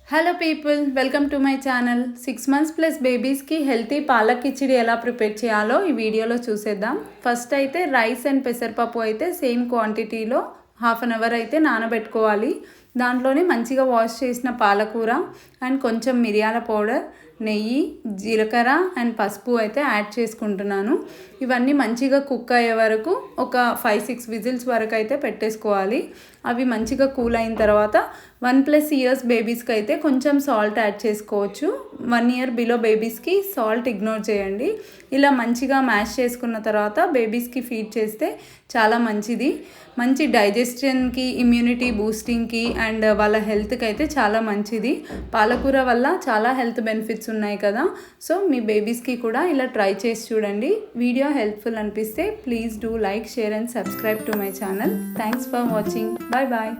Hello people, welcome to my channel. 6 months plus బేబీస్కి healthy palak khichdi ఎలా prepare చేయాలో ఈ వీడియోలో చూసేద్దాం. ఫస్ట్ అయితే రైస్ అండ్ పెసరపప్పు అయితే సేమ్ క్వాంటిటీలో 1/2 hour అయితే నానబెట్టుకోవాలి. దాంట్లోనే మంచిగా వాష్ చేసిన పాలకూర అండ్ కొంచెం మిరియాల పౌడర్, నెయ్యి, జీలకర్ర అండ్ పసుపు అయితే యాడ్ చేసుకుంటున్నాను. ఇవన్నీ మంచిగా కుక్ అయ్యే వరకు ఒక 5-6 విజిల్స్ వరకు అయితే పెట్టేసుకోవాలి. అవి మంచిగా కూల్ అయిన తర్వాత 1+ years బేబీస్కి అయితే కొంచెం సాల్ట్ యాడ్ చేసుకోవచ్చు. 1 year బిలో బేబీస్కి సాల్ట్ ఇగ్నోర్ చేయండి. ఇలా మంచిగా మ్యాష్ చేసుకున్న తర్వాత బేబీస్కి ఫీడ్ చేస్తే చాలా మంచిది. మంచి డైజెషన్కి, ఇమ్యూనిటీ బూస్టింగ్కి అండ్ వాళ్ళ హెల్త్కి అయితే చాలా మంచిది. పాలకూర వల్ల చాలా హెల్త్ బెనిఫిట్స్ ఉన్నాయి కదా. సో మీ బేబీస్కి కూడా ఇలా ట్రై చేసి చూడండి. వీడియో హెల్ప్ఫుల్ అనిపిస్తే please do like, share and subscribe to my channel. Thanks for watching. Bye bye.